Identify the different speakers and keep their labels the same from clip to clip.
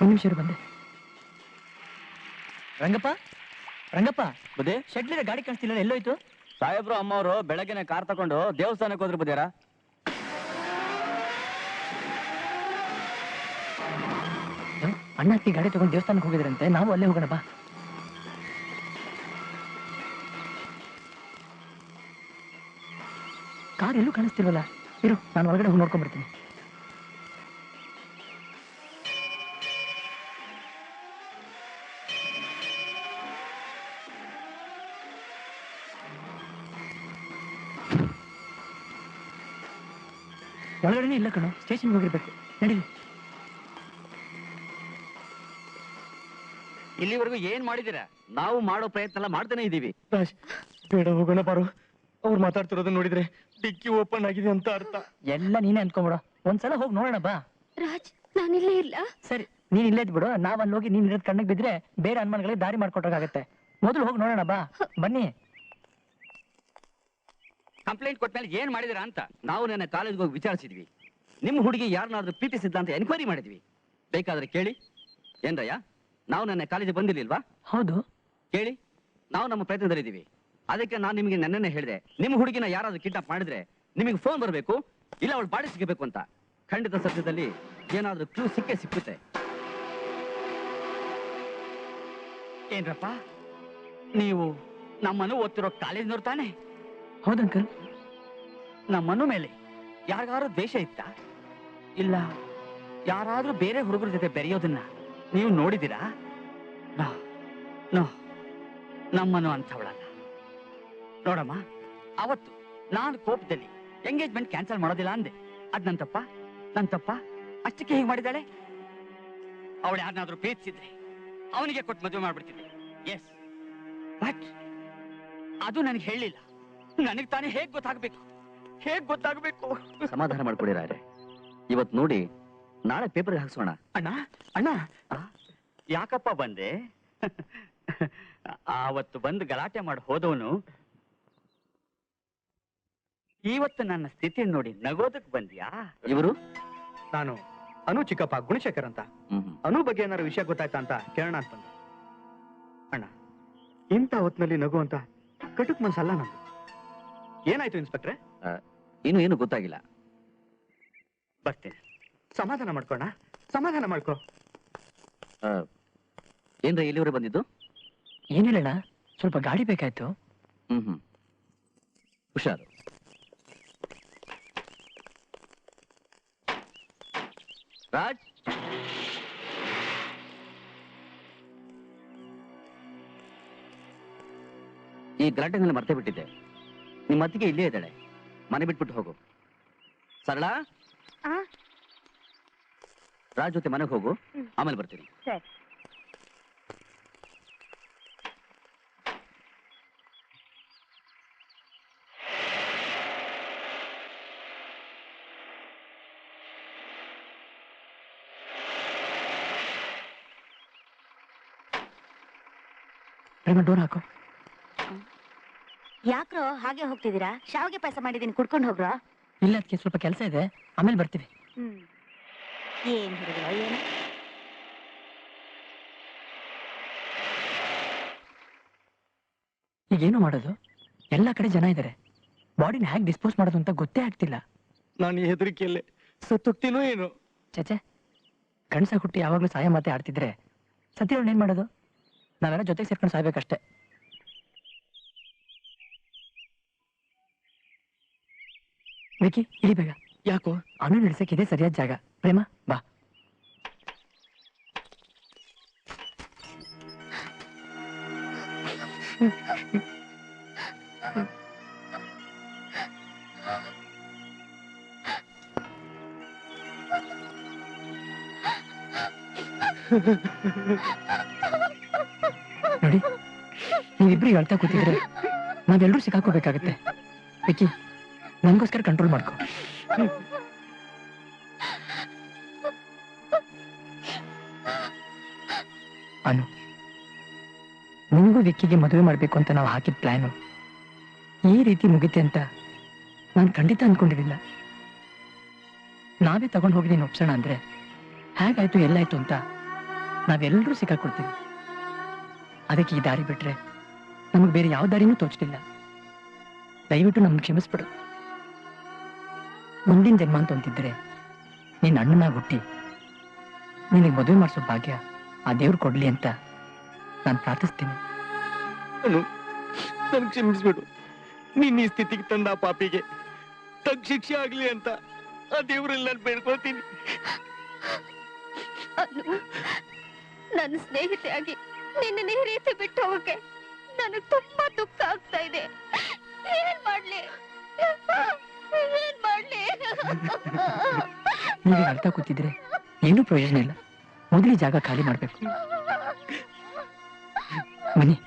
Speaker 1: ನಿಮಿಷ ಬಂದೆ. ರಂಗಪ್ಪ ರಂಗಪ್ಪ
Speaker 2: ಬುದ್ಧಿ
Speaker 1: ಶೆಟ್ಲಿರ ಗಾಡಿ ಕಾಣಿಸ್ತಿಲ್ಲ, ಎಲ್ಲೋಯ್ತು?
Speaker 2: ಸಾಹೇಬ್ರು ಅಮ್ಮವರು ಬೆಳಗ್ಗೆನೆ ಕಾರ್ ತಗೊಂಡು ದೇವಸ್ಥಾನಕ್ಕೆ ಹೋದ್ರು ಬುದ್ಧಿಯಾರ.
Speaker 1: ಅಣ್ಣ ಅಕ್ಕಿ ಗಾಡಿ ತಗೊಂಡು ದೇವಸ್ಥಾನಕ್ಕೆ ಹೋಗಿದ್ರಂತೆ, ನಾವು ಅಲ್ಲೇ ಹೋಗೋಣ ಬಾ. ಕಾರ್ ಎಲ್ಲೂ ಕಾಣಿಸ್ತಿಲ್ವಲ್ಲ, ಇರು ನಾನು ಹೊರಗಡೆ ಹೋಗಿ ನೋಡ್ಕೊಂಡ್ ಬರ್ತೀನಿ. ಒಳಗಡೆನೇ ಇಲ್ಲ ಕಣೋ, ಸ್ಟೇಷನ್ಗೆ ಹೋಗಿರ್ಬೇಕು, ನಡೀಲಿ.
Speaker 2: ಇಲ್ಲಿವರೆಗೂ ಏನ್ ಮಾಡಿದೀರಾ? ನಾವು ಮಾಡೋ ಪ್ರಯತ್ನ ಎಲ್ಲ ಮಾಡ್ತಾನೆ ಇದೀವಿ.
Speaker 3: ರಾಜ್, ಬೇಡ ಹೋಗೋಣ ಬಾರು. ಅವ್ರು ಮಾತಾಡ್ತಿರೋದನ್ನ ನೋಡಿದ್ರೆ ಡಿಕ್ಕಿ ಓಪನ್ ಆಗಿದೆ ಅಂತ ಅರ್ಥ.
Speaker 1: ಎಲ್ಲ ನೀನೇ ಅಂದ್ಕೊಂಬಿಡ, ಒಂದ್ಸಲ ಹೋಗಿ ನೋಡೋಣ ಬಾ.
Speaker 4: ರಾಜ್, ನಾನಿಲ್ಲೇ ಇಲ್ಲ.
Speaker 1: ಸರಿ, ನೀನ್ ಇಲ್ಲೇ ಬಿಡು, ನಾವ್ ಅಲ್ಲಿ ಹೋಗಿ ನೀನ್ ಇರೋದ್ ಕಣ್ಣಿಗೆ ಬಿದ್ರೆ ಬೇರೆ ಅನುಮಾನಗಳಿಗೆ ದಾರಿ ಮಾಡ್ಕೊಟ್ಟಾಗತ್ತೆ. ಮೊದಲು ಹೋಗಿ ನೋಡೋಣ ಬಾ, ಬನ್ನಿ.
Speaker 2: ಕಂಪ್ಲೇಂಟ್ ಕೊಟ್ಮೇಲೆ ಏನ್ ಮಾಡಿದಿರಾ ಅಂತ ನಾವು ನನ್ನ ಕಾಲೇಜ್ಗೆ ಹೋಗಿ ವಿಚಾರಿಸಿದ್ವಿ. ನಿಮ್ಮ ಹುಡುಗಿ ಯಾರನ್ನಾದ್ರೂ ಪ್ರೀತಿಸಿದ್ದ ಅಂತ ಎನ್ಕ್ವೈರಿ ಮಾಡಿದ್ವಿ. ಬೇಕಾದ್ರೆ ಕೇಳಿ. ಏನ್ರಯ್ಯ, ನಾವು ನನ್ನ ಕಾಲೇಜಿಗೆ ಬಂದಿರ್ಲಿಲ್ವಾ?
Speaker 1: ಹೌದು,
Speaker 2: ಕೇಳಿ. ನಾವು ನಮ್ಮ ಪ್ರಯತ್ನದಲ್ಲಿದ್ದೀವಿ. ಅದಕ್ಕೆ ನಾನು ನಿಮಗೆ ನನ್ನೇ ಹೇಳಿದೆ, ನಿಮ್ಮ ಹುಡುಗಿನ ಯಾರಾದ್ರೂ ಕಿಡ್ನಾಪ್ ಮಾಡಿದ್ರೆ ನಿಮಗೆ ಫೋನ್ ಬರಬೇಕು, ಇಲ್ಲ ಅವಳು ಬಾಡಿ ಸಿಗಬೇಕು ಅಂತ. ಖಂಡಿತ ಸತ್ಯದಲ್ಲಿ ಏನಾದ್ರೂ ಕ್ಲೂ ಸಿಕ್ಕುತ್ತೆ. ಏನ್ರಪ್ಪ, ನೀವು ನಮ್ಮನ್ನು ಓದ್ತಿರೋ ಕಾಲೇಜ್ನವ್ರು ತಾನೆ?
Speaker 1: ಹೌದಂಕಲ್.
Speaker 2: ನಮ್ಮನ್ನು ಮೇಲೆ ಯಾರಿಗಾದ್ರೂ ದ್ವೇಷ ಇತ್ತ? ಇಲ್ಲ ಯಾರಾದ್ರೂ ಬೇರೆ ಹುಡುಗರ ಜೊತೆ ಬೆರೆಯೋದನ್ನ ನೀವು ನೋಡಿದ್ದೀರಾ? ನಮ್ಮನ್ನು ಅಂಥವಳಲ್ಲ. ನೋಡಮ್ಮ, ಅವತ್ತು ನಾನು ಕೋಪದಲ್ಲಿ ಎಂಗೇಜ್ಮೆಂಟ್ ಕ್ಯಾನ್ಸಲ್ ಮಾಡೋದಿಲ್ಲ ಅಂದೆ. ಅದ್ ನನ್ ತಪ್ಪ ಅಷ್ಟಕ್ಕೆ ಹೀಗೆ ಮಾಡಿದಾಳೆ. ಅವಳು ಯಾರನ್ನಾದ್ರೂ ಪ್ರೀತಿಸಿದ್ರೆ ಅವನಿಗೆ ಕೊಟ್ಟು ಮದುವೆ ಮಾಡ್ಬಿಡ್ತಿದ್ದೆ. ಎಸ್, ಬಟ್ ಅದು ನನಗೆ ಹೇಳಿಲ್ಲ. ನನಗೆ ತಾನೇ ಹೇಗ್ ಗೊತ್ತಾಗಬೇಕು? ಸಮಾಧಾನ ಮಾಡ್ಕೊಡಿರಾರೆ. ಇವತ್ತು ನೋಡಿ, ನಾಳೆ ಪೇಪರ್ಗೆ ಹಾಕ್ಸೋಣ. ಅಣ್ಣ ಯಾಕಪ್ಪ ಬಂದೆ? ಆವತ್ತು ಬಂದು ಗಲಾಟೆ ಮಾಡಿ ಹೋದವನು ಇವತ್ತು ನನ್ನ ಸ್ಥಿತಿ ನೋಡಿ ನಗೋದಕ್ಕೆ ಬಂದ್ಯಾ? ಇವರು
Speaker 3: ನಾನು ಅನು ಚಿಕ್ಕಪ್ಪ, ಗುಣಶೇಖರ್ ಅಂತ. ಅನು ಬಗ್ಗೆ ಏನಾರು ವಿಷಯ ಗೊತ್ತಾಯ್ತಾ ಅಂತ ಕೇಳೋಣ ಅಂತ ಬಂದೆ. ಅಣ್ಣ, ಇಂಥ ಹೊತ್ತಿನಲ್ಲಿ ನಗು ಅಂತ ಕಟುಕ್ ಮನ್ಸಲ್ಲ ನಂದು. ಏನಾಯ್ತು ಇನ್ಸ್ಪೆಕ್ಟ್ರೆ?
Speaker 2: ಏನು ಗೊತ್ತಾಗಿಲ್ಲ.
Speaker 3: ಬರ್ತೇನೆ. ಸಮಾಧಾನ ಮಾಡ್ಕೋಣ, ಸಮಾಧಾನ ಮಾಡ್ಕೋ.
Speaker 2: ಏನ್ರ ಇಲ್ಲಿವರೆಗೆ ಬಂದಿದ್ದು?
Speaker 1: ಏನಿಲ್ಲಣ್ಣ, ಸ್ವಲ್ಪ ಗಾಡಿ ಬೇಕಾಯ್ತು.
Speaker 2: ಹುಷಾರು. ರಾಜ್, ಈ ಗಲಾಟೆನಲ್ಲಿ ಮರ್ತೇ ಬಿಟ್ಟಿದ್ದೆ. ನಿಮ್ಮ ಅತ್ತಿಗೆ ಇಲ್ಲೇ ಇದ್ದಾಳೆ, ಮನೆ ಬಿಟ್ಬಿಟ್ಟು ಹೋಗು. ಸರಳ, ರಾಜ್ ಜೊತೆ ಮನೆಗೆ ಹೋಗು, ಆಮೇಲೆ ಬರ್ತೀನಿ.
Speaker 1: ಡೋರ್ ಹಾಕು.
Speaker 4: ಯಾಕ್ರೋ ಹಾಗೆ ಹೋಗ್ತಿದ್ದೀರಾ? ಶಾವಿಗೆ ಪಾಯಸ ಮಾಡಿದೀನಿ, ಕುಡ್ಕೊಂಡು ಹೋಗ್ರೋ.
Speaker 1: ಇಲ್ಲ, ಅದಕ್ಕೆ ಸ್ವಲ್ಪ ಕೆಲಸ ಇದೆ, ಆಮೇಲೆ ಬರ್ತೀವಿ.
Speaker 4: ಏನ್ ಹುಡುಗ ಏನು?
Speaker 1: ಈಗೇನು ಮಾಡೋದು? ಎಲ್ಲ ಕಡೆ ಜನ ಇದ್ದಾರೆ, ಬಾಡಿನ ಹೇಗೆ ಡಿಸ್ಪೋಸ್ ಮಾಡೋದು ಅಂತ ಗೊತ್ತೇ ಆಗ್ತಿಲ್ಲ.
Speaker 3: ನಾನು ಹೆದರಿಕೆಯಲ್ಲೇ ಸತ್ತೋಗ್ತೀನೋ ಏನು?
Speaker 1: ಚಚೆ, ಗಂಡಸ ಹುಟ್ಟಿ ಯಾವಾಗ್ಲೂ ಸಹಾಯ ಮಾತೆ ಆಡ್ತಿದ್ರೆ ಸತ್ಯವ್ರನ್ನ ಏನ್ ಮಾಡೋದು? ನಾವೆಲ್ಲ ಜೊತೆಗೆ ಸೇರ್ಕೊಂಡು ಸಾಯ್ಬೇಕಷ್ಟೇ. ವಿಕಿ, ಇಳಿ ಬೇಗ.
Speaker 3: ಯಾಕೋ?
Speaker 1: ಅನು ನಡೆಸಕ್ಕೆ ಇದೆ ಸರಿಯಾದ ಜಾಗ. ಪ್ರೇಮ, ಬಾ. ನೋಡಿ, ನೀವಿಬ್ರಿಗೆ ಅಳ್ತಾ ಕೂತಿದ್ರೆ ನಾವೆಲ್ಲರೂ ಸಿಕ್ಕಾಕೋಬೇಕಾಗತ್ತೆ. ವಿಕಿ, ನನಗೋಸ್ಕರ ಕಂಟ್ರೋಲ್ ಮಾಡ್ಕೊ. ಅನು, ನಿಮಗೂ ವಿಕ್ಕಿಗೆ ಮದುವೆ ಮಾಡ್ಬೇಕು ಅಂತ ನಾವು ಹಾಕಿದ ಪ್ಲಾನು ಈ ರೀತಿ ಮುಗಿತೆ ಅಂತ ನಾನು ಖಂಡಿತ ಅನ್ಕೊಂಡಿರಲಿಲ್ಲ. ನಾವೇ ತಗೊಂಡು ಹೋಗಿ ನೀನು ಒಪ್ಸೋಣ ಅಂದ್ರೆ ಹೇಗಾಯ್ತು ಎಲ್ಲಾಯ್ತು ಅಂತ ನಾವೆಲ್ಲರೂ ಸಿಕ್ಕಾಕೊಳ್ತೀವಿ. ಅದಕ್ಕೆ ಈ ದಾರಿ ಬಿಟ್ರೆ ನಮಗೆ ಬೇರೆ ಯಾವ ದಾರಿನೂ ತೋಚಲಿಲ್ಲ. ದಯವಿಟ್ಟು ನಮ್ಗೆ ಕ್ಷಮಿಸ್ಬಿಡು. ಮುಂದಿನ ಜನ್ಮ ಅಂತ ಅಂತಿದ್ರೆ ನಿನ್ನ ಅಣ್ಣನಾಗಿ ಹುಟ್ಟಿ ನಿನಗೆ ಮದುವೆ ಮಾಡಿಸೋ ಭಾಗ್ಯ ಆ ದೇವ್ರು ಕೊಡ್ಲಿ ಅಂತ ನಾನು ಪ್ರಾರ್ಥಿಸ್ತೀನಿ.
Speaker 5: ನನ್ ಕ್ಷಮಿಸ್ಬಿಡು. ನಿನ್ನ ಈ ಸ್ಥಿತಿಗೆ ತಂದ ಆ ಪಾಪಿಗೆ ತಗ್ ಶಿಕ್ಷೆ ಆಗ್ಲಿ ಅಂತ ಆ ದೇವ್ರಲ್ಲಿ ನಾನು ಬೇಡ್ಕೊಳ್ತೀನಿ.
Speaker 4: ನನ್ನ ಸ್ನೇಹಿತೆಯಾಗಿ ನಿನ್ನ ಈ ರೀತಿ ಬಿಟ್ಟು ಹೋಗಕ್ಕೆ ನನಗೆ ತುಂಬಾ ದುಃಖ ಆಗ್ತಾ ಇದೆ. ಏನ್ ಮಾಡ್ಲಿ?
Speaker 1: ನೀವೇ ಅರ್ಥ ಕೂತಿದ್ರೆ ಏನೂ ಪ್ರಯೋಜನ ಇಲ್ಲ. ಮೊದಲು ಜಾಗ ಖಾಲಿ ಮಾಡ್ಬೇಕು. ಬನ್ನಿ.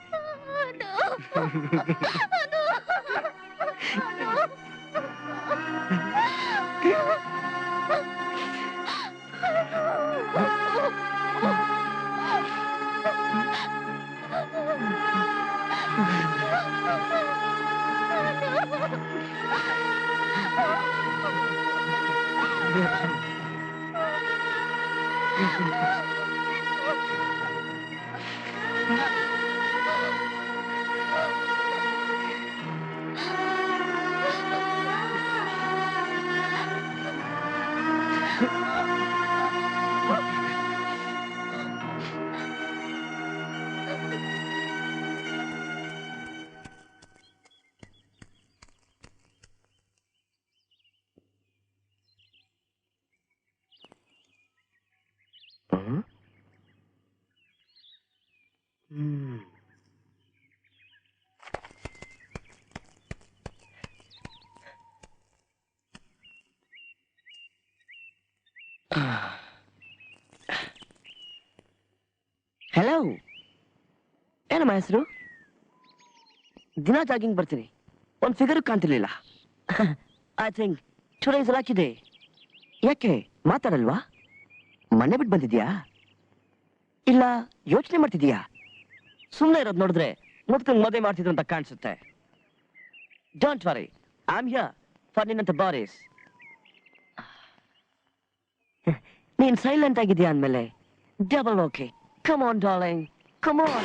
Speaker 5: ಹಲೋ, ಏನಮ್ಮ ಹೆಸರು? ದಿನ ಜಾಗಿಂಗ್ ಬರ್ತೀನಿ, ಒಂದ್ ಫಿಗರ್ ಕಾಣ್ತಿರ್ಲಿಲ್ಲ. I think today is lucky day. ಯಾಕೆ ಮಾತಾಡಲ್ವಾ? ಮನೆ ಬಿಟ್ಟು ಬಂದಿದ್ಯಾ ಇಲ್ಲ ಯೋಚನೆ ಮಾಡ್ತಿದ್ಯಾ? ಸುಮ್ಮನೆ ಇರೋದು ನೋಡಿದ್ರೆ ಮುದ್ಕಂಗ್ ಮದುವೆ ಮಾಡ್ತಿದ್ರು ಅಂತ ಕಾಣಿಸುತ್ತೆ. Don't worry, I am here for ನಿನ್ನಂತ ಬಾರೀಸ್. ನೀನ್ ಸೈಲೆಂಟ್ ಆಗಿದ್ಯಾ ಅಂದ್ಮೇಲೆ double okay. Come on, darling. Come on.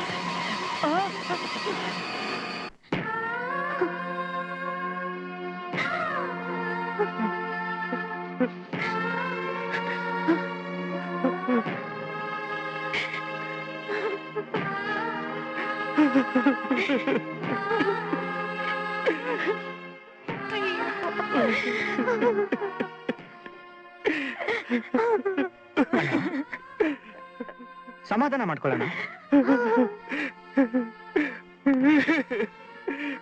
Speaker 3: ಸಮಾಧಾನ ಮಾಡ್ಕೊಳ್ಳೋಣ.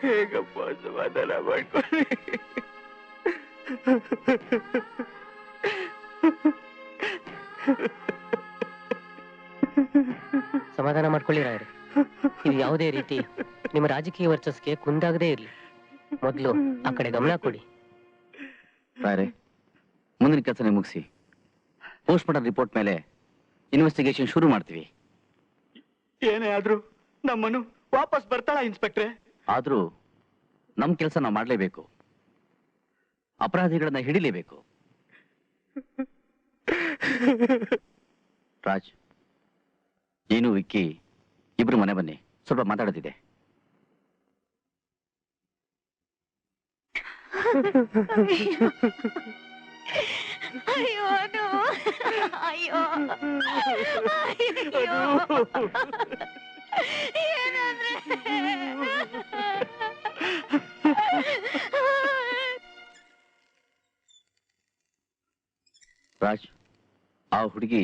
Speaker 5: ಹೇಗಪ್ಪ ಸಮಾಧಾನ ಮಾಡ್ಕೊಳ್ಳಿ?
Speaker 6: ಸಮಾಧಾನ ಮಾಡ್ಕೊಳ್ಳಿ ರಾಯರೇ. ಇದು ಯಾವುದೇ ರೀತಿ ನಿಮ್ಮ ರಾಜಕೀಯ ವರ್ಚಸ್ಗೆ ಕುಂದಾಗದೇ ಇರ್ಲಿ. ಮೊದಲು ಆ ಕಡೆ ಗಮನ ಕೊಡಿ.
Speaker 2: ರಾಯರೇ, ಮುಂದಿನ ಕೆಲಸ ಮುಗಿಸಿ ಪೋಸ್ಟ್ ಮಾರ್ಟಮ್ ರಿಪೋರ್ಟ್ ಮೇಲೆ ಇನ್ವೆಸ್ಟಿಗೇಷನ್ ಶುರು ಮಾಡ್ತೀವಿ.
Speaker 3: ಏನೇ ಆದ್ರೂ ನಮ್ಮನ್ನು ವಾಪಸ್ ಬರ್ತಾಳ ಇನ್ಸ್ಪೆಕ್ಟ್ರೆ?
Speaker 2: ಆದ್ರೂ ನಮ್ ಕೆಲಸ ನಾವು ಮಾಡ್ಲೇಬೇಕು. ಅಪರಾಧಿಗಳನ್ನ ಹಿಡಿಲೇಬೇಕು. ರಾಜ್, ನೀನು ವಿಕ್ಕಿ ಇಬ್ರು ಮನೆ ಬನ್ನಿ, ಸ್ವಲ್ಪ ಮಾತಾಡೋದಿದೆ.
Speaker 4: ಅಯ್ಯೋ ಅದು, ಅಯ್ಯೋ ಅಯ್ಯೋ, ಏನಂದ್ರೆ
Speaker 2: ರಾಜ್, ಆ ಹುಡುಗಿ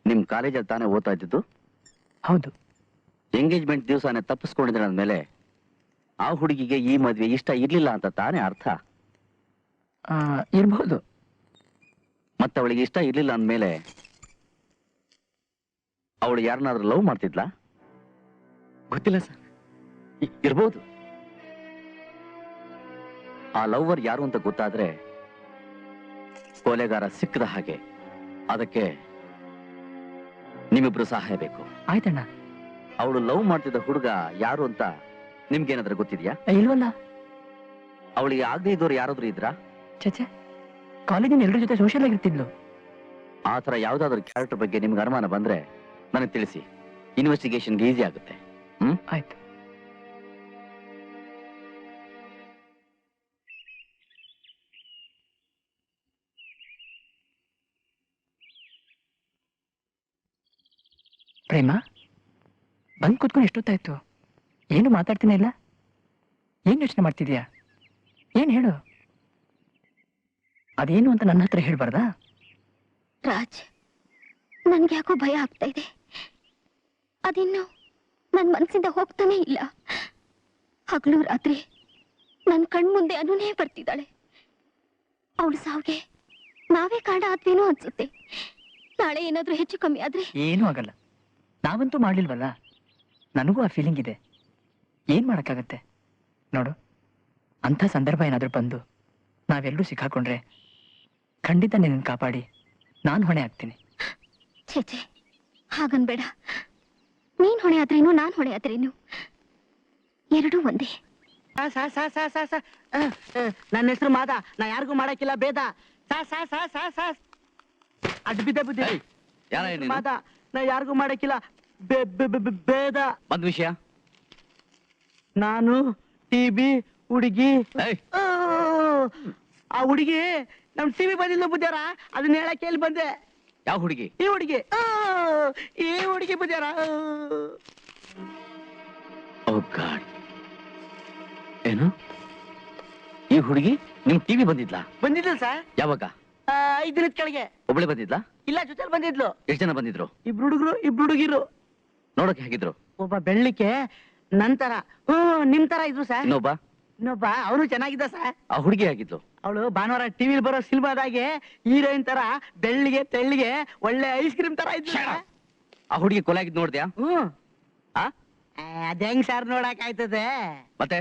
Speaker 2: ನಿಮ್ ಕಾಲೇಜಲ್ಲಿ ತಾನೇ ಓದ್ತಾ ಇದ್ದಿದ್ದು?
Speaker 1: ಹೌದು.
Speaker 2: ಎಂಗೇಜ್ಮೆಂಟ್ ದಿವಸನೇ ತಪ್ಪಿಸ್ಕೊಂಡಿದ್ರೆ ಅಂದ್ಮೇಲೆ ಆ ಹುಡುಗಿಗೆ ಈ ಮದ್ವೆ ಇಷ್ಟ ಇರ್ಲಿಲ್ಲ ಅಂತ ತಾನೇ ಅರ್ಥ?
Speaker 1: ಇರ್ಬಹುದು.
Speaker 2: ಮತ್ತೆ ಅವಳಿಗೆ ಇಷ್ಟ ಇರ್ಲಿಲ್ಲ ಅಂದ್ಮೇಲೆ ಅವಳು ಯಾರನ್ನಾದ್ರೂ ಲವ್ ಮಾಡ್ತಿದ್ಲಾ?
Speaker 5: ಗೊತ್ತಿಲ್ಲ ಸರ್.
Speaker 2: ಇರ್ಬೋದು. ಆ ಲವ್ವರ್ ಯಾರು ಅಂತ ಗೊತ್ತಾದ್ರೆ ಕೊಲೆಗಾರ ಸಿಕ್ಕದ ಹಾಗೆ. ಅದಕ್ಕೆ ನಿಮ್ಮಿಬ್ರು ಸಹಾಯ ಬೇಕು.
Speaker 1: ಆಯ್ತಣ್ಣ.
Speaker 2: ಅವಳು ಲವ್ ಮಾಡ್ತಿದ್ದ ಹುಡುಗ ಯಾರು ಅಂತ ನಿಮ್ಗೇನಾದ್ರೂ ಗೊತ್ತಿದ್ಯಾ?
Speaker 1: ಇಲ್ವಲ್ಲ.
Speaker 2: ಅವಳಿಗೆ ಆಗದೆ ಇದ್ದವ್ರು ಯಾರಾದ್ರೂ ಇದ್ರಾ?
Speaker 1: ಚಚೆ, ಕಾಲೇಜಿನ ಎಲ್ಲರ ಜೊತೆ ಸೋಷಿಯಲ್ ಆಗಿರ್ತಿದ್ಲು.
Speaker 2: ಆ ತರ ಯಾವ್ದಾದ್ರು ಕ್ಯಾರೆಕ್ಟರ್ ಬಗ್ಗೆ ನಿಮ್ಗೆ ಅನುಮಾನ ಬಂದ್ರೆ ನನಗೆ ತಿಳಿಸಿ, ಇನ್ವೆಸ್ಟಿಗೇಷನ್ಗೆ ಈಸಿ ಆಗುತ್ತೆ.
Speaker 1: ಆಯ್ತು. ಪ್ರೇಮ, ಬಂದ್ ಕೂತ್ಕೊಂಡು ಎಷ್ಟೊತ್ತಾಯ್ತು? ಏನು ಮಾತಾಡ್ತೀನಿ ಇಲ್ಲ? ಏನ್ ಯೋಚನೆ ಮಾಡ್ತಿದ್ಯಾ? ಏನ್ ಹೇಳು? ಅದೇನು ಅಂತ ನನ್ನ ಹತ್ರ ಹೇಳ್ಬಾರ್ದಾ?
Speaker 4: ರಾಜ್, ನನ್ಗೆ ಯಾಕೋ ಭಯ ಆಗ್ತಾ ಇದೆ. ಅದಿನ್ನು ನನ್ ಮನ್ಸಿಂದ ಹೋಗ್ತಾನೆ ಇಲ್ಲ. ಹಗಲು ರಾತ್ರಿ ನನ್ ಕಣ್ಮುಂದೆ ಅನುನೇ ಬರ್ತಿದ್ದಾಳೆ. ಅವಳು ಸಾವಿಗೆ ನಾವೇ ಕಾರಣ ಆದ್ವೇನೋ ಅನ್ಸುತ್ತೆ. ನಾಳೆ ಏನಾದ್ರೂ ಹೆಚ್ಚು ಕಮ್ಮಿ ಆದ್ರೆ?
Speaker 1: ಏನೂ ಆಗಲ್ಲ, ನಾವಂತೂ ಮಾಡ್ಲಿಲ್ವಲ್ಲ. ನನಗೂ ಆ ಫೀಲಿಂಗ್ ಇದೆ. ಏನ್ ಮಾಡಕ್ಕಾಗತ್ತೆ ನೋಡು. ಅಂಥ ಸಂದರ್ಭ ಏನಾದ್ರೂ ಬಂದು ನಾವೆಲ್ಲರೂ ಸಿಕ್ಕಾಕೊಂಡ್ರೆ ಖಂಡಿತ ನಿನ್ನ ಕಾಪಾಡಿ ನಾನು ಹೊಣೆ ಆಗ್ತೀನಿ.
Speaker 4: ಛೇ, ಹಾಗನ್ಬೇಡ. ನೀನ್ ಹೊಣೆ ಆದ್ರೇನು, ನಾನ್ ಹೊಣೆ ಆದ್ರೇನು, ಎರಡೂ ಒಂದೇ.
Speaker 5: ನನ್ನ ಹೆಸರು ಮಾದ, ನಾ ಯಾರಿಗೂ ಮಾಡಕ್ಕಿಲ್ಲ ಭೇದ. ಅಡ್ ಬಿದ್ದೆ ಬುದ್ಧಿ.
Speaker 2: ಯಾರ
Speaker 5: ಮಾದ, ನಾ ಯಾರಿಗೂ ಮಾಡಕ್ಕಿಲ್ಲ ಭೇದ.
Speaker 2: ಬಂದ್ ವಿಷಯ.
Speaker 5: ನಾನು ಟಿವಿ ಹುಡುಗಿ, ಆ ಹುಡುಗಿ ನಮ್ ಟಿವಿ ಬಂದಿಲ್ಲ ಬುದ್ಧಾರ, ಅದನ್ನ ಹೇಳಕ್ಕೆ ಹೇಳಿ ಬಂದೆ.
Speaker 2: ಯಾವ ಹುಡುಗಿ?
Speaker 5: ಈ ಹುಡುಗಿ, ಈ ಹುಡುಗಿ ಬುದ್ಧಾರ.
Speaker 2: ಓ ಗಾಡ್, ಏನು ಈ ಹುಡುಗಿ ನಿಮ್ ಟಿವಿ ಬಂದಿದ್ಲಾ?
Speaker 5: ಬಂದಿದ್ಲು ಸರ್.
Speaker 2: ಯಾವಾಗ?
Speaker 5: 5 ದಿನದ ಕೆಳಗೆ.
Speaker 2: ಒಬ್ಳೆ ಬಂದಿದ್ಲಾ?
Speaker 5: ಇಲ್ಲ, ಜೊತೆಲಿ ಬಂದಿದ್ಲು.
Speaker 2: ಎಷ್ಟು ಜನ ಬಂದಿದ್ರು?
Speaker 5: ಇಬ್ರು ಹುಡುಗರು, ಇಬ್ರು ಹುಡುಗಿರು.
Speaker 2: ನೋಡಕ್ಕೆ ಹೇಗಿದ್ರು?
Speaker 5: ಒಬ್ಬ ಬೆಳ್ಳಿಕೆ ನಂತರ ನಿಮ್ ತರ ಇದ್ರು ಸರ್. ಇನ್ನೊಬ್ಬ ಅವನು ಚೆನ್ನಾಗಿದ್ದ ಸರ್.
Speaker 2: ಆ ಹುಡುಗಿ ಆಗಿದ್ಲು?
Speaker 5: ಅವಳು ಭಾನುವಾರ ಟಿವಿಲಿ ಬರೋ ಸಿನಿಮಾದಾಗೆ ಹೀರೋಯಿನ್ ತರ ಬೆಳ್ಳಿಗೆ ತೆಳ್ಳಿಗೆ ಒಳ್ಳೆ ಐಸ್ ಕ್ರೀಮ್ ತರ ಇದ್ಲು.
Speaker 2: ಆ ಹುಡುಗಿ ಕೊಲೆ ಆಗಿದ್ ನೋಡ್ದ್ಯಾ?
Speaker 5: ಅದ ಹೆಂಗ್ ಸರ್ ನೋಡಕ್ ಆಯ್ತದೆ?
Speaker 2: ಮತ್ತೆ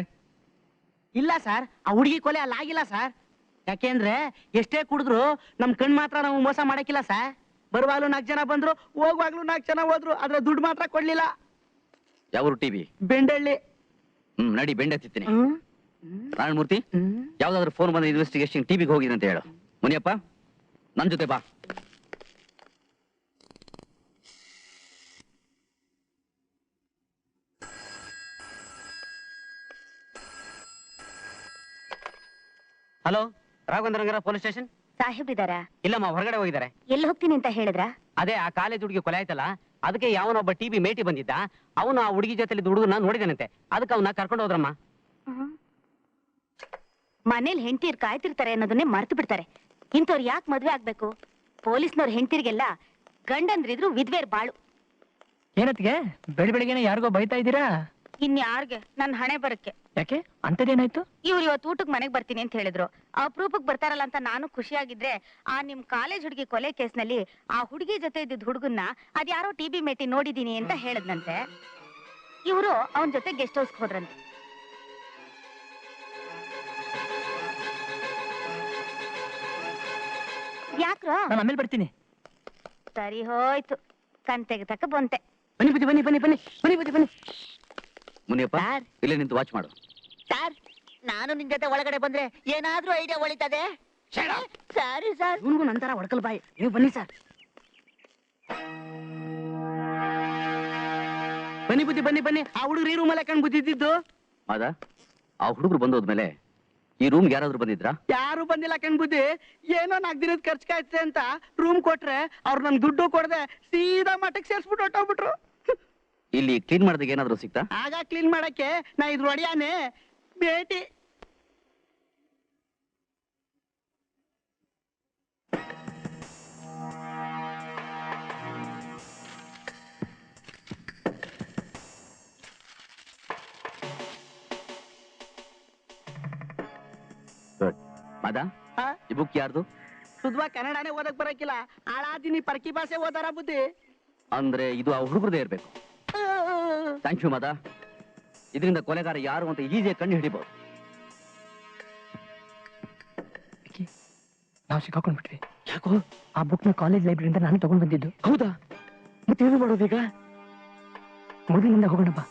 Speaker 5: ಇಲ್ಲ ಸರ್, ಆ ಹುಡುಗಿ ಕೊಲೆ ಅಲ್ಲ ಆಗಿಲ್ಲ ಸರ್. ಯಾಕೆಂದ್ರೆ ಎಷ್ಟೇ ಕುಡಿದ್ರು ನಮ್ ಕಣ್ ಮಾತ್ರ ನಾವು ಮೋಸ ಮಾಡಕ್ಕಿಲ್ಲ ಸರ್. ಬರುವಾಗ್ಲೂ 4 ಜನ ಬಂದ್ರು, ಹೋಗುವಾಗ್ಲೂ 4 ಜನ ಹೋದ್ರು, ಆದ್ರೆ ದುಡ್ಡು ಮಾತ್ರ ಕೊಡ್ಲಿಲ್ಲ.
Speaker 2: ಯಾವ ಟಿವಿ?
Speaker 5: ಬೆಂಡಳ್ಳಿ.
Speaker 2: ನಡಿ, ಬೆಂಡೆ ತಿತ್ತೀನಿ. ನಾರಾಯಣಮೂರ್ತಿ, ಯಾವ್ದಾದ್ರು ಫೋನ್ ಬಂದ ಇನ್ವೆಸ್ಟಿಗೇಷನ್ ಟಿವಿಗೆ ಹೋಗಿದೆ ಅಂತ ಹೇಳು. ಮುನಿಯಪ್ಪ, ನನ್ ಜೊತೆ ಬಾ.
Speaker 6: Hello, Raghavendranagar police station.
Speaker 4: ಸಾಹೇಬ್ರಿದಾರ?
Speaker 6: ಇಲ್ಲಮ್ಮ, ಹೊರಗಡೆ ಹೋಗಿದ್ದಾರೆ.
Speaker 4: ಎಲ್ಲಿ ಹೋಗ್ತೀನಿ ಅಂತ ಹೇಳಿದ್ರ?
Speaker 6: ಅದೇ ಆ ಕಾಲೇಜ್ ಹುಡುಗಿ ಕೊಲೆ ಆಯ್ತಲ್ಲ, ಅದಕ್ಕೆ ಯಾವನೊಬ್ಬ ಟಿವಿ ಮೇಟಿ ಬಂದಿದ್ದ. ಅವನು ಆ ಹುಡುಗಿ ಜೊತೆಲಿ ಹುಡುಗನ ನೋಡಿದಾನಂತೆ. ಅದಕ್ಕೆ ಅವನ್ನ ಕರ್ಕೊಂಡು ಹೋದ್ರಮ್ಮ.
Speaker 4: ಮನೇಲಿ ಹೆಂಡತಿರ್ ಕಾಯ್ತಿರ್ತಾರೆ ಅನ್ನೋದನ್ನೇ ಮರ್ತು ಬಿಡ್ತಾರೆ. ಇಂಥವ್ರು ಯಾಕೆ ಮದ್ವೆ ಆಗ್ಬೇಕು? ಪೊಲೀಸ್ನವ್ರ ಹೆಂಡತಿರ್ಗೆಲ್ಲ ಗಂಡಂದ್ರಿದ್ರು ವಿಧ್ವೇರ್ ಬಾಳು.
Speaker 1: ಏನತ್ಗೆ ಬೆಳಿಗ್ಗೆನೆ ಯಾರಿಗೋ ಬೈತಾ ಇದ್ದೀರಾ?
Speaker 4: ಇನ್ಯಾರ್ಗೆ? ನನ್ ಹಣೆ ಬರಕ್ಕೆ.
Speaker 1: ಯಾಕೆ, ಅಂತದೇನಾಯ್ತು?
Speaker 4: ಇವ್ರು ಇವತ್ತು ಊಟಕ್ಕೆ ಮನೆಗ್ ಬರ್ತೀನಿ ಅಂತ ಹೇಳಿದ್ರು. ಅಪರೂಪಕ್ಕೆ ಬರ್ತಾರಲ್ಲ ಅಂತ ನಾನು ಖುಷಿಯಾಗಿದ್ರೆ, ಆ ನಿಮ್ ಕಾಲೇಜ್ ಹುಡುಗಿ ಕೊಲೆ ಕೇಸ್ನಲ್ಲಿ ಆ ಹುಡುಗಿ ಜೊತೆ ಇದ್ದಿದ್ ಹುಡುಗನ್ನ ಅದ್ಯಾರೋ ಟಿವಿ ಮೇಟಿ ನೋಡಿದೀನಿ ಅಂತ ಹೇಳದ್ನಂತೆ. ಇವರು ಅವನ್ ಜೊತೆ ಗೆಸ್ಟ್ ಹೌಸ್ ಹೋದ್ರಂತೆ. ಯಾಕ್ರೋ?
Speaker 1: ನಾನು ಆಮೇಲೆ ಬರ್ತೀನಿ.
Speaker 4: ಸರಿ ಹೋಯ್ತು, ಕಂತೆಗೆ ತಕ್ಕ ಬಂತೆ.
Speaker 5: ಬನ್ನಿ ಬುದ್ಧಿ, ಬನ್ನಿ ಬನ್ನಿ ಬನ್ನಿ ಬನ್ನಿ ಬುದ್ಧಿ ಬನ್ನಿ.
Speaker 2: ಮುನಿಯಪ್ಪ, ಇಲ್ಲೇ ನಿಂತು ವಾಚ್ ಮಾಡು.
Speaker 5: ಸರ್, ನಾನು ನಿನ್ ಜೊತೆ ಒಳಗಡೆ ಬಂದ್ರೆ ಏನಾದ್ರೂ ಐಡಿಯಾ ಒಳಿತದೆ? Sorry sir. ಇವನ್ಗೂ ನಂತರ ಒಡಕಲ್ ಬಾಯಿ. ನೀವು ಬನ್ನಿ ಸರ್. ಬನ್ನಿ ಬುದ್ಧಿ, ಬನ್ನಿ ಬನ್ನಿ. ಆ ಹುಡುಗರು ಈ ರೂಮಲ್ಲೇ ಕಣ್ ಬುದ್ದಿದ್ದು.
Speaker 2: ಹೌದಾ? ಆ ಹುಡುಗರು ಬಂದೋದ್ಮೇಲೆ ಈ ರೂಮ್ಗೆ ಯಾರಾದ್ರೂ ಬಂದಿದ್ರಾ?
Speaker 5: ಯಾರು ಬಂದಿಲ್ಲ ಕಣ್ ಬುದ್ಧಿ. ಏನೋ 4 ದಿನದ ಖರ್ಚು ಕಾಯ್ತೆ ಅಂತ ರೂಮ್ ಕೊಟ್ರೆ ಅವ್ರು ನನ್ ದುಡ್ಡು ಕೊಡದೆ ಸೀದಾ ಮಠಕ್ಕೆ ಸೇರ್ಸ್ಬಿಟ್ಟು ಹೊಟ್ಟೋಗ್ಬಿಟ್ರು.
Speaker 2: ಇಲ್ಲಿ ಕ್ಲೀನ್ ಮಾಡಿದಾಗ ಏನಾದ್ರು ಸಿಕ್ತಾ?
Speaker 5: ಆಗ ಕ್ಲೀನ್ ಮಾಡಕ್ಕೆ ನಾ ಇದ್ರ ಒಡೆಯಾನೆ ಭೇಟಿ.
Speaker 2: ಮಾದಾ, ಈ ಬುಕ್ ಯಾರ್ದು?
Speaker 5: ಶುದ್ಧವಾ ಕನ್ನಡನೇ ಓದಕ್ ಬರಕಿಲ್ಲ. ಹಾಳಾದಿನಿ ಪರ್ಕಿ ಭಾಷೆ ಓದಾರ ಬುದ್ಧಿ.
Speaker 2: ಅಂದ್ರೆ ಇದು ಆ ಹುಡುಗರದೇ ಇರ್ಬೇಕು. Thank you Mada. ಇದರಿಂದ ಕೊಲೆಗಾರ ಯಾರು ಅಂತ ಈಜಿಯಾಗಿ ಕಂಡು ಹಿಡಿಬಹುದು.
Speaker 1: ನಾವು ಸಿಕ್ಕಾಕೊಂಡ್ಬಿಟ್ವಿ.
Speaker 2: ಯಾಕೋ?
Speaker 1: ಆ ಬುಕ್ ನ ಕಾಲೇಜ್ ಲೈಬ್ರರಿಯಿಂದ ನಾನು ತಗೊಂಡ್ ಬಂದಿದ್ದು.
Speaker 2: ಹೌದಾ? ಮತ್ತೆ ಏನು ಮಾಡೋದೀಗ?
Speaker 1: ಮೊದಲಿನಿಂದ ಹೋಗೋಣ ಬಾ.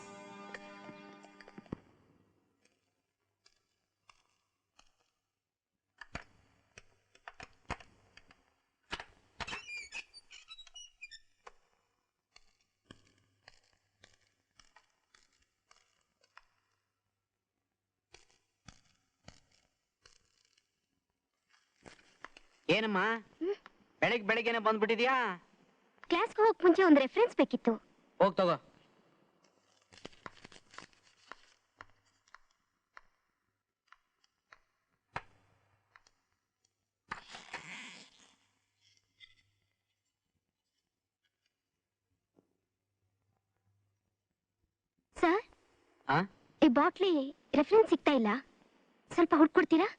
Speaker 2: ಏನಮ್ಮ ಬೆಳಗ್ಗೆನೆ ಬಂದ್ಬಿಟ್ಟಿದ್ಯಾ?
Speaker 4: ಕ್ಲಾಸ್ಗೆ ಹೋಗಕ್ ಮುಂಚೆ ಒಂದು ರೆಫರೆನ್ಸ್ ಬೇಕಿತ್ತು.
Speaker 2: ಹೋಗ್ ತಗೋ.
Speaker 4: ಸರ್,
Speaker 2: ಆ?
Speaker 4: ಈ ಬಾಟ್ಲಿ ರೆಫರೆನ್ಸ್ ಸಿಗ್ತಾ ಇಲ್ಲ, ಸ್ವಲ್ಪ ಹುಡ್ಕೊಡ್ತೀರಾ?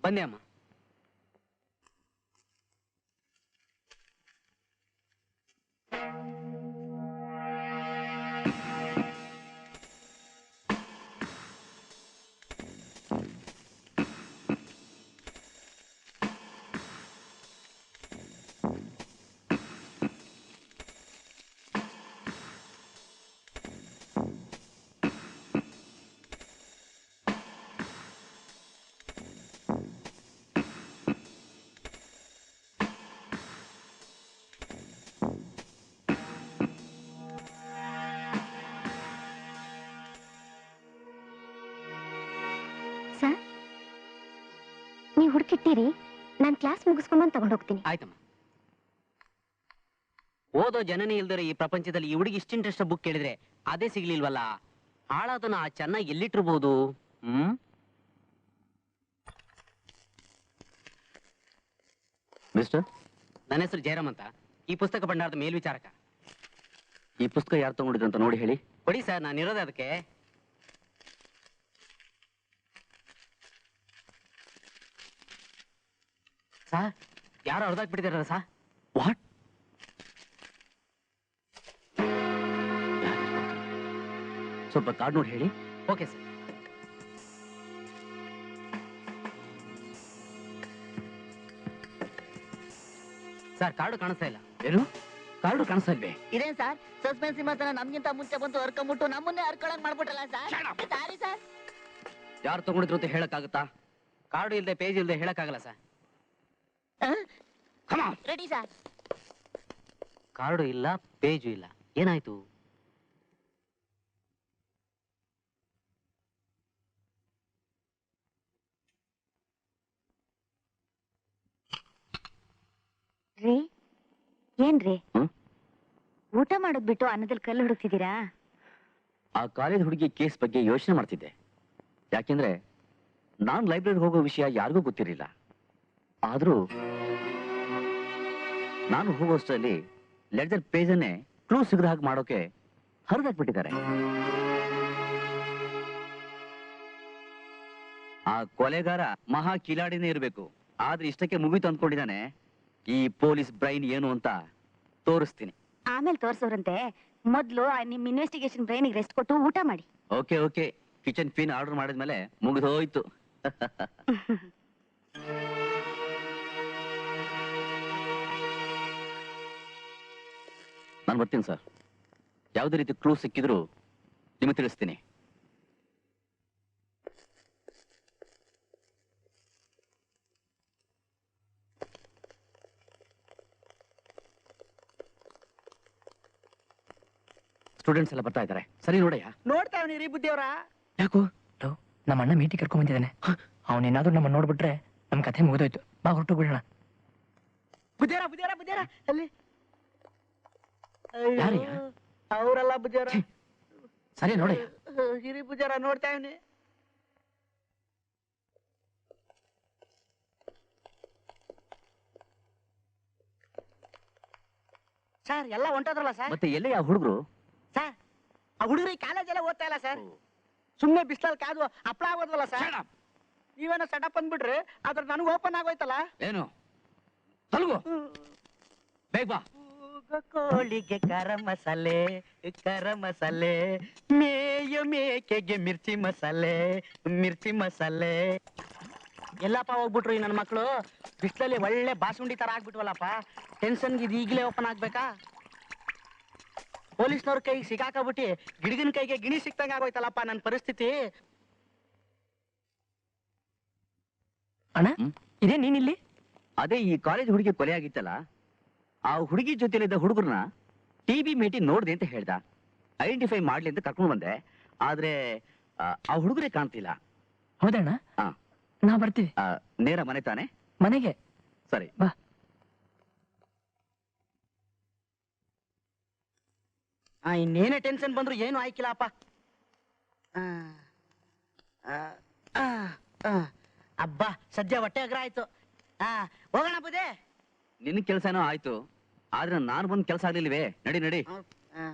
Speaker 2: ಬನ್ನಿ ಅಮ್ಮ.
Speaker 4: ಸರ್, ನೀವು ಹುಡುಕಿಟ್ಟಿರಿ, ನಾನು ಕ್ಲಾಸ್ ಮುಗಿಸ್ಕೊಂಡ್ಬಂದು ತಗೊಂಡು ಹೋಗ್ತೀನಿ.
Speaker 2: ಆಯ್ತಮ್ಮ. ಓದೋ ಜನನೇ ಇಲ್ದರೆ ಈ ಪ್ರಪಂಚದಲ್ಲಿ ಈ ಹುಡುಗಿ ಇಷ್ಟು ಇಂಟ್ರೆಸ್ಟ್ ಬುಕ್ ಕೇಳಿದ್ರೆ ಅದೇ ಸಿಗ್ಲಿಲ್ವಲ್ಲ. ಹಾಳಾದನ ಚೆನ್ನಾಗಿ ಎಲ್ಲಿಟ್ಟಿರ್ಬೋದು? ಮಿಸ್ಟರ್, ನನ್ನ ಹೆಸರು ಜಯರಾಮ್ ಅಂತ, ಈ ಪುಸ್ತಕ ಭಂಡಾರದ ಮೇಲ್ವಿಚಾರಕ. ಈ ಪುಸ್ತಕ ಯಾರು ತಗೊಂಡಿದ್ರು ಅಂತ ನೋಡಿ ಹೇಳಿ. ಕೊಡಿ ಸರ್, ನಾನು ಇರೋದೇ ಅದಕ್ಕೆ. ಸರ್, ಯಾರು ಹೊಡೆದಾಕ್ಬಿಟ್ಟಿದಾರ ಸರ್? ವಾಟ್? ಸ್ವಲ್ಪ ಕಾರ್ಡ್ ನೋಡಿ ಹೇಳಿ. Okay sir. ಸರ್, ಕಾರ್ಡು ಕಾಣಿಸ್ತಾ ಇಲ್ಲ. ಏನು ಕಾರ್ಡು ಕಾಣಿಸ್ತಾ ಇಲ್ವೇ?
Speaker 5: ಇದೇನ್ ಸರ್ ಸಸ್ಪೆನ್ಸ್ ಸಿಂಹಾಸನ ನಮ್ಗಿಂತ ಮುಂಚೆ ಬಂದು ಹರ್ಕೊಂಡ್ಬಿಟ್ಟು ನಮ್ಮನ್ನೇ ಹರ್ಕೊಳಂಗ್ ಮಾಡ್ಬಿಟ್ಟಲ್ಲ ಸರ್. Sorry sir.
Speaker 2: ಯಾರು ತಗೊಂಡಿದ್ರು ಅಂತ ಹೇಳಕ್ಕಾಗುತ್ತಾ? ಕಾರ್ಡು ಇಲ್ಲದೆ ಪೇಜ್ ಇಲ್ಲದೆ ಹೇಳಕ್ಕಾಗಲ್ಲ ಸರ್.
Speaker 5: Ready sir.
Speaker 2: ಕಾರ್ಡು ಇಲ್ಲ, ಪೇಜು ಇಲ್ಲ, ಏನಾಯ್ತು?
Speaker 4: ರೀ, ಏನ್ರಿ
Speaker 2: ಹ್ಮ್?
Speaker 4: ಊಟ ಮಾಡೋದ್ ಬಿಟ್ಟು ಅನ್ನದಲ್ಲಿ ಕಲ್ಲು ಹುಡುಕ್ತಿದ್ದೀರಾ?
Speaker 2: ಆ ಕಾಲೇಜ್ ಹುಡುಗಿ ಕೇಸ್ ಬಗ್ಗೆ ಯೋಚನೆ ಮಾಡ್ತಿದ್ದೆ. ಯಾಕೆಂದ್ರೆ ನಾನ್ ಲೈಬ್ರರಿ ಹೋಗೋ ವಿಷಯ ಯಾರಿಗೂ ಗೊತ್ತಿರಲಿಲ್ಲ. ಆದ್ರೂ ನಾನು ಹೋಗೋಷ್ಟರಲ್ಲಿ ಲೆಡ್ಜರ್ ಪೇಜನ್ನೇ ಕ್ಲೂ ಸಿಗದ ಹಾಗೆ ಮಾಡೋಕೆ ಹರಿದಾಕ್ಬಿಟ್ಟಿದ್ದಾರೆ. ಆ ಕೊಲೆಗಾರ ಮಹಾ ಕಿಲಾಡಿನೇ ಇರಬೇಕು. ಆದ್ರೆ ಇಷ್ಟಕ್ಕೆ ಮುಗಿತು ಅಂದ್ಕೊಂಡಿದ್ದಾನೆ. ಈ ಪೊಲೀಸ್ ಬ್ರೈನ್ ಏನು ಅಂತ ತೋರಿಸ್ತೀನಿ.
Speaker 4: ಆಮೇಲೆ ತೋರ್ಸೋರಂತೆ, ಮೊದ್ಲು ನಿಮ್ ಇನ್ವೆಸ್ಟಿಗೇಷನ್ ಬ್ರೈನಿಗೆ ರೆಸ್ಟ್ ಕೊಟ್ಟು ಊಟ ಮಾಡಿ.
Speaker 2: Okay okay. Kitchen queen order ಮಾಡಿದ್ಮೇಲೆ ಮುಗಿದೋಯ್ತು. ನಾನು ಬರ್ತೀನಿ ಸರ್. ಯಾವುದೇ ರೀತಿ ಕ್ಲೂ ಸಿಕ್ಕಿದ್ರು ನಿಮಗೆ ತಿಳಿಸ್ತೀನಿ. ಸ್ಟೂಡೆಂಟ್ಸ್ ಎಲ್ಲ ಬರ್ತಾ ಇದ್ದಾರೆ. ಸರಿ ನೋಡಯ್ಯ.
Speaker 5: ನೋಡ್ತಾವ್ನಿ ರೀ ಬುದ್ಧಿಯವರ.
Speaker 2: ಯಾಕೋ?
Speaker 1: ನಮ್ಮ ಅಣ್ಣ ಮೀಟಿಂಗ್ ಕರ್ಕೊಂಡ್ ಬಂದಿದ್ದಾನೆ. ಅವನೇನಾದ್ರೂ ನಮ್ಮ ನೋಡ್ಬಿಟ್ರೆ ನಮ್ ಕಥೆ ಮುಗಿದೋಯ್ತು. ಬಾ, ಹೊರಟು ಬಿಡೋಣ.
Speaker 5: ಬುದ್ಧಿಯವರ ಬುದ್ಧಿಯವರ ಬುದ್ಧಿಯವರ ಅಲ್ಲಿ
Speaker 2: ಯಾರಯ್ಯ?
Speaker 5: ಅವರಲ್ಲ ಬುದ್ಧಿಯವರ.
Speaker 2: ಸರಿ ನೋಡಯ್ಯ.
Speaker 5: ಹಿರಿ ಬುದ್ಧಿಯವರ ನೋಡ್ತಾವ್ನಿ. ಸರ್ ಎಲ್ಲ ಹೊಂಟೋದ್ರಲ್ಲ ಸರ್.
Speaker 2: ಮತ್ತೆ ಎಲ್ಲೇ ಆ ಹುಡುಗರು?
Speaker 5: ಸರ್, ಆ ಹುಡುಗರು ಕಾಲೇಜ್ ಎಲ್ಲ ಓದ್ತಾ ಇಲ್ಲ ಸರ್. ಸುಮ್ನೆ ಬಿಸ್ಲಲ್ಲಿ ಕಾದು ಹಪ್ಳ ಆಗೋದ್ವಲ್ಲ ಸರ್. ನೀವೇನೋ ಸೆಟಪ್ ಅಂದ್ಬಿಟ್ರಿ, ಆದ್ರೆ ನನಗೆ ಓಪನ್ ಆಗೋಯ್ತಲ್ಲ.
Speaker 2: ಏನು ತಲುಗು, ಬೇಗ ಬಾ.
Speaker 5: ಕೋಳಿಗೆ ಕರ ಮಸಾಲೆ, ಕರ ಮಸಾಲೆ, ಮೇಯ ಮೇಕೆಗೆ ಮಿರ್ಚಿ ಮಸಾಲೆ, ಮಿರ್ಚಿ ಮಸಾಲೆ. ಎಲ್ಲಪ್ಪ ಹೋಗ್ಬಿಟ್ರು ಈ ನನ್ನ ಮಕ್ಕಳು. ಬಿಸ್ಲಲ್ಲಿ ಒಳ್ಳೆ ಬಾಸುಂಡಿ ತರ ಆಗ್ಬಿಟ್ವಲ್ಲಪ್ಪ. ಟೆನ್ಷನ್ಗೆ ಇದು ಈಗಲೇ ಓಪನ್ ಆಗ್ಬೇಕಾ? ಪೊಲೀಸ್ನವ್ರ ಕೈಗೆ ಸಿಗಾಕಬಿಟ್ಟು ಗಿಡಗಿನ ಕೈಗೆ ಗಿಣಿ ಸಿಕ್ತಂಗ ಆಗೋಯ್ತಲ್ಲಪ್ಪ ನನ್ನ ಪರಿಸ್ಥಿತಿ.
Speaker 1: ಅಣ್ಣ, ಇದೇ ನೀನಿಲ್ಲಿ?
Speaker 2: ಅದೇ ಈ ಕಾಲೇಜ್ ಹುಡುಗಿ ಕೊಲೆ ಆಗಿತ್ತಲ್ಲ, ಆ ಹುಡುಗಿ ಜೊತೆಲಿದ್ದ ಹುಡುಗರನ್ನ ಟಿವಿ ಮೇಟಿ ನೋಡ್ದೆ ಅಂತ ಹೇಳ್ದ. ಐಡೆಂಟಿಫೈ ಮಾಡ್ಲಿ ಅಂತ ಕರ್ಕೊಂಡು ಬಂದೆ. ಆದ್ರೆ ಆ ಹುಡುಗರೇ ಕಾಣ್ತಿಲ್ಲ.
Speaker 1: ಹೌದಣ್ಣ,
Speaker 2: ಹಾ,
Speaker 1: ನಾವ್ ಬರ್ತೀವಿ.
Speaker 2: ನೇರ ಮನೆ ತಾನೆ?
Speaker 1: ಮನೆಗೆ
Speaker 2: ಸರಿ
Speaker 1: ಬಾ.
Speaker 5: ಇನ್ನೇನೇ ಟೆನ್ಷನ್ ಬಂದ್ರು ಏನು ಆಯ್ಕಿಲ್ಲಪ್ಪ. ಅಬ್ಬಾ ಸದ್ಯ ಹೊಟ್ಟೆ ಅಗ್ರ ಆಯ್ತು. ಹೋಗೋಣ ಬುದೇ.
Speaker 2: ನಿನ್ ಕೆಲ್ಸನೋ ಆಯ್ತು, ಆದ್ರೆ ನಾನು ಬಂದ್ ಕೆಲಸ ಆಗ್ಲಿಲ್ವೇ? ನಡಿ ನಡಿ.
Speaker 5: ಆ